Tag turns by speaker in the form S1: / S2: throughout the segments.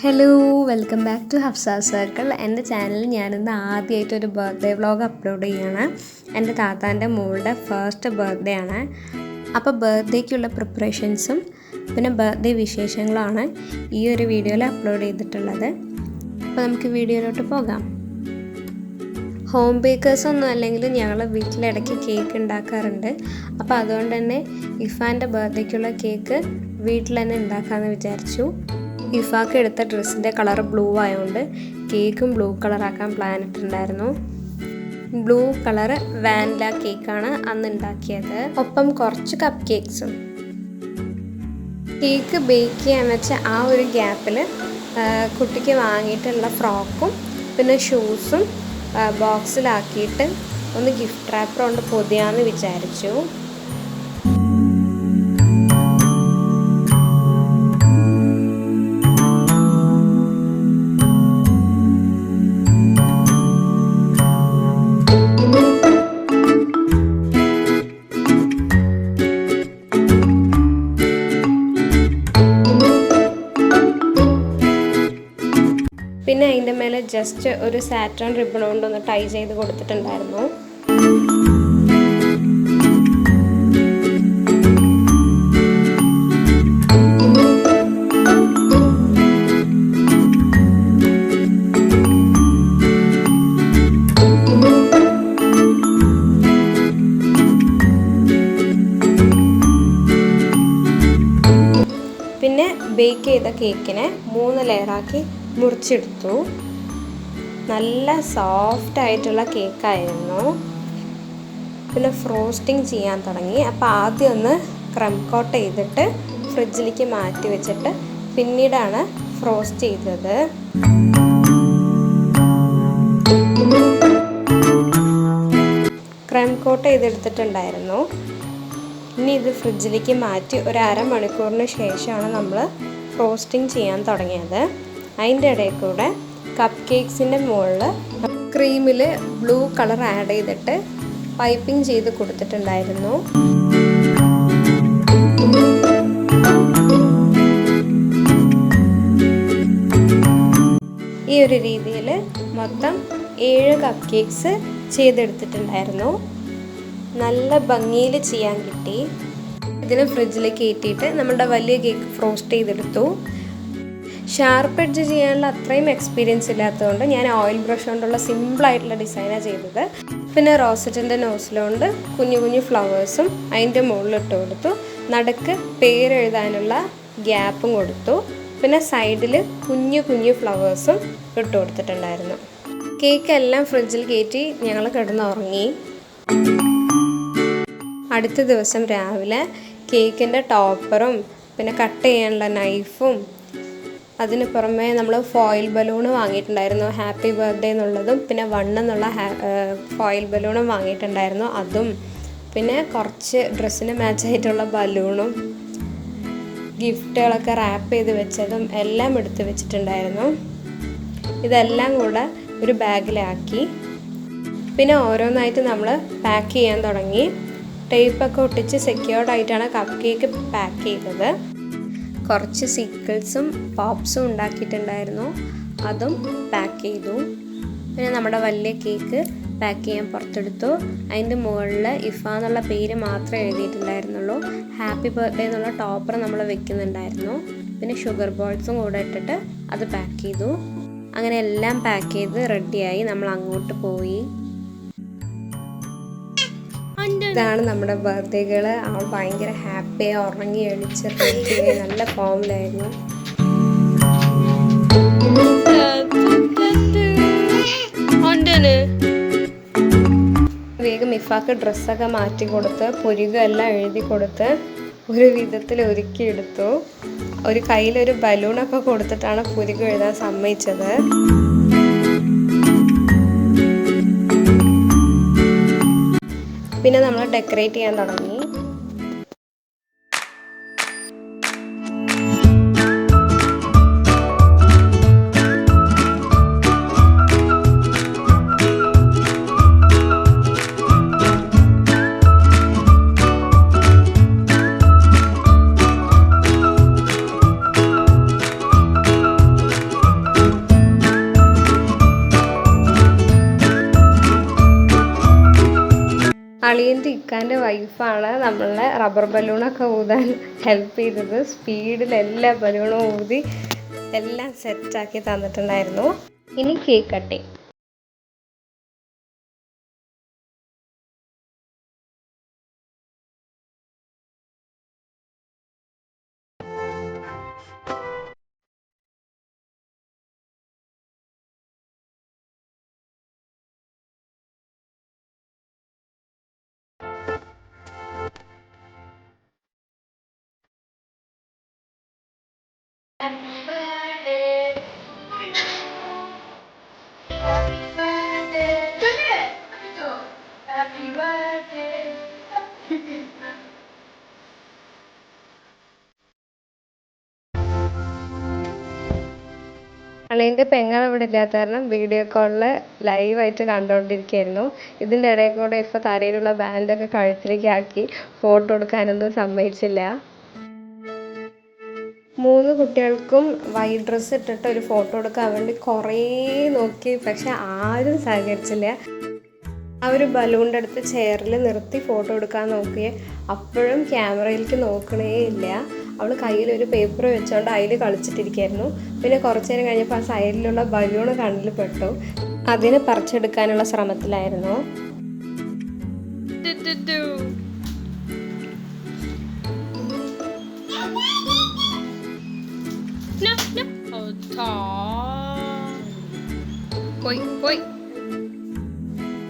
S1: Hello, welcome back to Hafsa circle. എൻ്റെ ചാനലിൽ ഞാനിന്ന് ആദ്യമായിട്ടൊരു ബർത്ത്ഡേ വ്ളോഗ് അപ്ലോഡ് ചെയ്യുകയാണ്. എൻ്റെ താത്താൻ്റെ മോളുടെ ഫസ്റ്റ് ബർത്ത്ഡേ ആണ്. അപ്പോൾ ബർത്ത്ഡേക്കുള്ള പ്രിപ്പറേഷൻസും പിന്നെ ബർത്ത്ഡേ വിശേഷങ്ങളാണ് ഈ ഒരു വീഡിയോയിൽ അപ്ലോഡ് ചെയ്തിട്ടുള്ളത്. അപ്പോൾ നമുക്ക് വീഡിയോയിലോട്ട് പോകാം. ഹോം ബേക്കേഴ്സൊന്നും അല്ലെങ്കിലും ഞങ്ങൾ വീട്ടിലിടയ്ക്ക് കേക്ക് ഉണ്ടാക്കാറുണ്ട്. അപ്പോൾ അതുകൊണ്ട് തന്നെ ഇഫാൻ്റെ ബർത്ത്ഡേക്കുള്ള കേക്ക് വീട്ടിൽ തന്നെ ഉണ്ടാക്കാമെന്ന് വിചാരിച്ചു. ഇഫാക്ക് എടുത്ത ഡ്രസ്സിൻ്റെ കളർ ബ്ലൂ ആയതുകൊണ്ട് കേക്കും ബ്ലൂ കളറാക്കാൻ പ്ലാൻ ഇട്ടിട്ടുണ്ടായിരുന്നു. ബ്ലൂ കളർ വാനില കേക്കാണ് അന്ന് ഉണ്ടാക്കിയത്. ഒപ്പം കുറച്ച് കപ്പ് കേക്ക്സും. കേക്ക് ബേക്ക് ചെയ്യാൻ വെച്ച ആ ഒരു ഗ്യാപ്പിൽ കുട്ടിക്ക് വാങ്ങിയിട്ടുള്ള ഫ്രോക്കും പിന്നെ ഷൂസും ബോക്സിലാക്കിയിട്ട് ഒന്ന് ഗിഫ്റ്റ് റാപ്പർ കൊണ്ട് പൊതിയാന്ന് വിചാരിച്ചു. പിന്നെ അതിൻ്റെ മേലെ ജസ്റ്റ് ഒരു സാറ്റൺ റിബൺ കൊണ്ടൊന്ന് ടൈ ചെയ്ത് കൊടുത്തിട്ടുണ്ടായിരുന്നു. പിന്നെ ബേക്ക് ചെയ്ത കേക്കിനെ 3 ലെയറാക്കി മുറിച്ചെടുത്തു. നല്ല സോഫ്റ്റ് ആയിട്ടുള്ള കേക്കായിരുന്നു. പിന്നെ ഫ്രോസ്റ്റിംഗ് ചെയ്യാൻ തുടങ്ങി. അപ്പോൾ ആദ്യം ഒന്ന് ക്രം കോട്ട് ചെയ്തിട്ട് ഫ്രിഡ്ജിലേക്ക് മാറ്റി വെച്ചിട്ട് പിന്നീടാണ് ഫ്രോസ്റ്റ് ചെയ്തത്. ക്രം കോട്ട് ചെയ്തെടുത്തിട്ടുണ്ടായിരുന്നു. ഇനി ഇത് ഫ്രിഡ്ജിലേക്ക് മാറ്റി ഒരു അരമണിക്കൂറിന് ശേഷമാണ് നമ്മൾ ഫ്രോസ്റ്റിംഗ് ചെയ്യാൻ തുടങ്ങിയത്. അതിൻ്റെ ഇടയിൽ കൂടെ കപ്പ് കേക്ക്സിൻ്റെ മുകളിൽ ക്രീമിൽ ബ്ലൂ കളർ ആഡ് ചെയ്തിട്ട് പൈപ്പിംഗ് ചെയ്ത് കൊടുത്തിട്ടുണ്ടായിരുന്നു. ഈ ഒരു രീതിയിൽ മൊത്തം 7 കപ്പ് കേക്ക്സ് ചെയ്തെടുത്തിട്ടുണ്ടായിരുന്നു. നല്ല ഭംഗിയിൽ ചെയ്യാൻ കിട്ടി. ഇതിന് ഫ്രിഡ്ജിലേക്ക് കയറ്റിയിട്ട് നമ്മുടെ വലിയ കേക്ക് ഫ്രോസ്റ്റ് ചെയ്തെടുത്തു. ഷാർപ്പ് എഡ്ജ് ചെയ്യാനുള്ള അത്രയും എക്സ്പീരിയൻസ് ഇല്ലാത്തതുകൊണ്ട് ഞാൻ ഓയിൽ ബ്രഷ് കൊണ്ടുള്ള സിമ്പിളായിട്ടുള്ള ഡിസൈനാണ് ചെയ്തത്. പിന്നെ റോസറ്റിൻ്റെ നോസിലുകൊണ്ട് കുഞ്ഞു കുഞ്ഞു ഫ്ലവേഴ്സും അതിൻ്റെ മുകളിലിട്ട് കൊടുത്തു. നടുക്ക് പേരെഴുതാനുള്ള ഗ്യാപ്പും കൊടുത്തു. പിന്നെ സൈഡിൽ കുഞ്ഞു കുഞ്ഞു ഫ്ലവേഴ്സും ഇട്ട് കൊടുത്തിട്ടുണ്ടായിരുന്നു. കേക്കെല്ലാം ഫ്രിഡ്ജിൽ കയറ്റി ഞങ്ങൾ കിടന്നുറങ്ങി. അടുത്ത ദിവസം രാവിലെ കേക്കിൻ്റെ ടോപ്പറും പിന്നെ കട്ട് ചെയ്യാനുള്ള നൈഫും അതിന് പുറമെ നമ്മൾ ഫോയിൽ ബലൂൺ വാങ്ങിയിട്ടുണ്ടായിരുന്നു. ഹാപ്പി ബർത്ത്ഡേ എന്നുള്ളതും പിന്നെ 1 എന്നുള്ള ഫോയിൽ ബലൂണും വാങ്ങിയിട്ടുണ്ടായിരുന്നു. അതും പിന്നെ കുറച്ച് ഡ്രസ്സിന് മാച്ചായിട്ടുള്ള ബലൂണും ഗിഫ്റ്റുകളൊക്കെ റാപ്പ് ചെയ്ത് വെച്ചതും എല്ലാം എടുത്ത് വെച്ചിട്ടുണ്ടായിരുന്നു. ഇതെല്ലാം കൂടെ ഒരു ബാഗിലാക്കി പിന്നെ ഓരോന്നായിട്ട് നമ്മൾ പാക്ക് ചെയ്യാൻ തുടങ്ങി. ടേപ്പൊക്കെ ഒട്ടിച്ച് സെക്യൂർഡായിട്ടാണ് കപ്പ് കേക്ക് പാക്ക് ചെയ്തത്. കുറച്ച് സിക്കിൾസും പോപ്സും ഉണ്ടാക്കിയിട്ടുണ്ടായിരുന്നു. അതും പാക്ക് ചെയ്തു. പിന്നെ നമ്മുടെ വലിയ കേക്ക് പാക്ക് ചെയ്യാൻ പുറത്തെടുത്തു. അതിൻ്റെ മുകളിൽ ഇഫ എന്നുള്ള പേര് മാത്രമേ എഴുതിയിട്ടുണ്ടായിരുന്നുള്ളൂ. ഹാപ്പി ബർത്ത്ഡേ എന്നുള്ള ടോപ്പർ നമ്മൾ വെക്കുന്നുണ്ടായിരുന്നു. പിന്നെ ഷുഗർ ബോൾസും കൂടെ ഇട്ടിട്ട് അത് പാക്ക് ചെയ്തു. അങ്ങനെ എല്ലാം പാക്ക് ചെയ്ത് റെഡിയായി നമ്മൾ അങ്ങോട്ട് പോയി. ഇതാണ് നമ്മുടെ ബർത്ത്ഡേകൾ. അവൾ ഭയങ്കര ഹാപ്പിയായി ഉറങ്ങി എണിച്ച് നല്ല ഫോമിലായിരുന്നു. വേഗം ഇഫാക്ക് ഡ്രസ്സൊക്കെ മാറ്റി കൊടുത്ത് പുരികെല്ലാം എഴുതി കൊടുത്ത് ഒരു വിധത്തിൽ ഒരുക്കിയെടുത്തു. ഒരു കയ്യിലൊരു ബലൂണൊക്കെ കൊടുത്തിട്ടാണ് പുരിക എഴുതാൻ സമ്മതിച്ചത്. പിന്നെ നമ്മൾ ഡെക്കറേറ്റ് ചെയ്യാൻ തുടങ്ങി. അളിയൻ്റെ ഇക്കാൻ്റെ വൈഫാണ് നമ്മളെ റബ്ബർ ബലൂണൊക്കെ ഊതാൻ ഹെൽപ്പ് ചെയ്തത്. സ്പീഡിൽ എല്ലാ ബലൂണും ഊതി എല്ലാം സെറ്റാക്കി തന്നിട്ടുണ്ടായിരുന്നു. ഇനി കേക്ക് കട്ടിങ്. അളിയൻ്റെ പെങ്ങൾ ഇവിടെ ഇല്ലാത്ത കാരണം വീഡിയോ കോളിൽ ലൈവായിട്ട് കണ്ടുകൊണ്ടിരിക്കുകയായിരുന്നു. ഇതിൻ്റെ ഇടയിൽ കൂടെ ഇപ്പോൾ തലയിലുള്ള ബാൻഡൊക്കെ കഴുത്തിലേക്ക് ആക്കി ഫോട്ടോ എടുക്കാനൊന്നും സമ്മതിച്ചില്ല. 3 കുട്ടികൾക്കും വൈറ്റ് ഡ്രസ്സ് ഇട്ടിട്ട് ഒരു ഫോട്ടോ എടുക്കാൻ വേണ്ടി കുറേ നോക്കി, പക്ഷെ ആരും സഹകരിച്ചില്ല. അവർ ബലൂണിൻ്റെ അടുത്ത് ചെയറിൽ നിർത്തി ഫോട്ടോ എടുക്കാൻ നോക്കിയേ, അപ്പോഴും ക്യാമറയിലേക്ക് നോക്കണേ ഇല്ല. അവൾ കയ്യിലൊരു പേപ്പർ വെച്ചുകൊണ്ട് അതിൽ കളിച്ചിട്ടിരിക്കുകയായിരുന്നു. പിന്നെ കുറച്ച് നേരം കഴിഞ്ഞപ്പോൾ ആ സൈഡിലുള്ള ബലൂൺ കണ്ണിൽ പെട്ടു. അതിനെ പറിച്ചെടുക്കാനുള്ള ശ്രമത്തിലായിരുന്നു.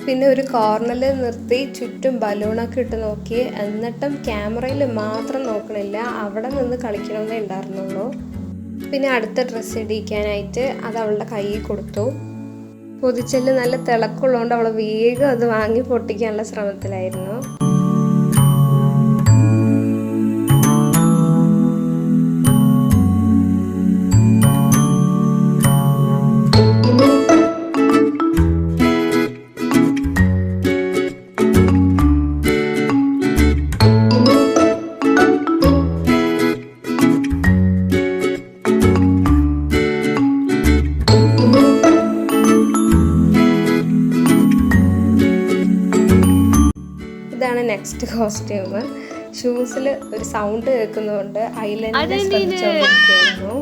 S1: പിന്നെ ഒരു കോർണറിൽ നിർത്തി ചുറ്റും ബലൂണൊക്കെ ഇട്ട് നോക്കി. എന്നിട്ടും ക്യാമറയിൽ മാത്രം നോക്കണില്ല, അവിടെ നിന്ന് കളിക്കണമെന്നേ ഉണ്ടായിരുന്നുള്ളൂ. പിന്നെ അടുത്ത ഡ്രസ്സ് ഇടിക്കാനായിട്ട് അത് അവളുടെ കയ്യിൽ കൊടുത്തു. പൊതിച്ചെല്ല് നല്ല തിളക്കമുള്ളതുകൊണ്ട് അവൾ വേഗം അത് വാങ്ങി പൊട്ടിക്കാനുള്ള ശ്രമത്തിലായിരുന്നു. ഇതാണ് നെക്സ്റ്റ് കോസ്റ്റ്യൂം. ഷൂസിൽ ഒരു സൗണ്ട് കേൾക്കുന്നതുകൊണ്ട് ഐലൻഡ് ശ്രദ്ധിച്ചുകൊണ്ടിരിക്കുകയായിരുന്നു.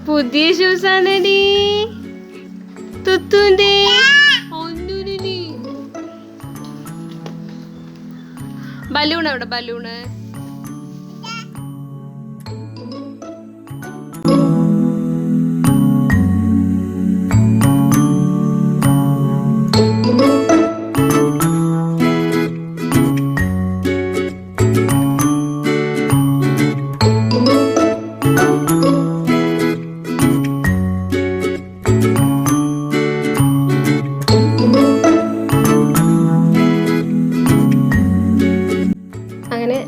S1: പുതിയ ഷൂസ് ആണടി തുത്തുന്റെ. ബലൂൺ എവിടെ? ബലൂണ്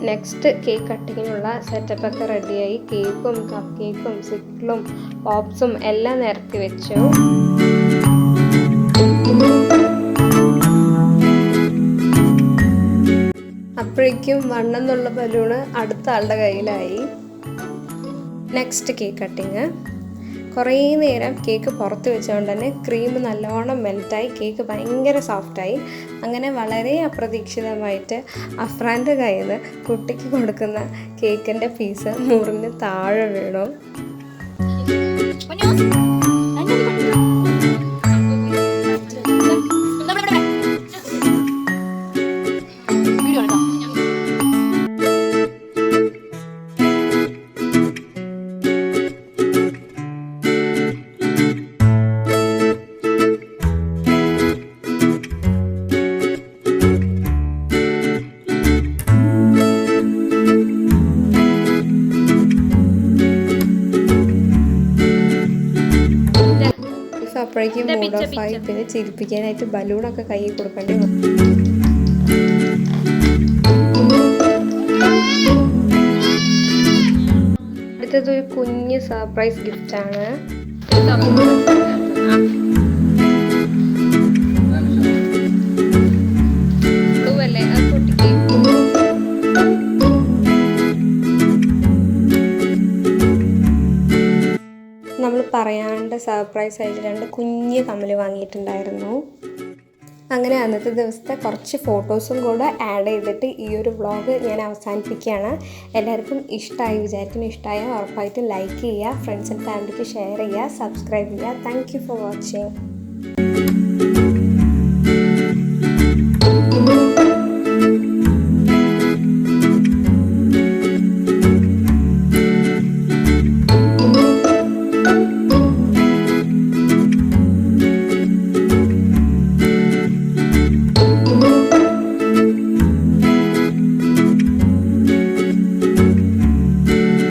S1: നെക്സ്റ്റ് കേക്ക് കട്ടിങ്ങിനുള്ള സെറ്റപ്പൊക്കെ റെഡിയായി. കേക്കും കപ്പ് കേക്കും സിക്കിളും പോപ്സും എല്ലാം നിരത്തി വെച്ചു. അപ്പോഴേക്കും വണ്ണെന്നുള്ള ബലൂണ് അടുത്ത ആളുടെ കയ്യിലായി. Next cake cutting. കുറേ നേരം കേക്ക് പുറത്ത് വെച്ചുകൊണ്ട് തന്നെ ക്രീം നല്ലോണം മെൽറ്റായി, കേക്ക് ഭയങ്കര സോഫ്റ്റായി. അങ്ങനെ വളരെ അപ്രതീക്ഷിതമായിട്ട് അഫ്രാൻ്റെ കയ്യിൽ നിന്ന് കുട്ടിക്ക് കൊടുക്കുന്ന കേക്കിൻ്റെ പീസ് മുറിഞ്ഞ് താഴെ വീണു. അപ്പോഴേക്കും മൂഡ് ഓഫ് ആയി. പിന്നെ ചിരിപ്പിക്കാനായിട്ട് ബലൂണൊക്കെ കയ്യിൽ കൊടുക്കേണ്ടി വന്നു. അടുത്തത് ഒരു കുഞ്ഞ് സർപ്രൈസ് ഗിഫ്റ്റാണ്. നമ്മൾ പറയാണ്ട് സർപ്രൈസായിട്ട് 2 കുഞ്ഞ് കമ്മൽ വാങ്ങിയിട്ടുണ്ടായിരുന്നു. അങ്ങനെ അന്നത്തെ ദിവസത്തെ കുറച്ച് ഫോട്ടോസും കൂടെ ആഡ് ചെയ്തിട്ട് ഈ ഒരു വ്ളോഗ് ഞാൻ അവസാനിപ്പിക്കുകയാണ്. എല്ലാവർക്കും ഇഷ്ടമായി വിചാരിക്കുന്നു. ഇഷ്ടമായാൽ ഉറപ്പായിട്ടും ലൈക്ക് ചെയ്യുക, ഫ്രണ്ട്സ് ആൻഡ് ഫാമിലിക്ക് ഷെയർ ചെയ്യുക, സബ്സ്ക്രൈബ് ചെയ്യുക. Thank you for watching.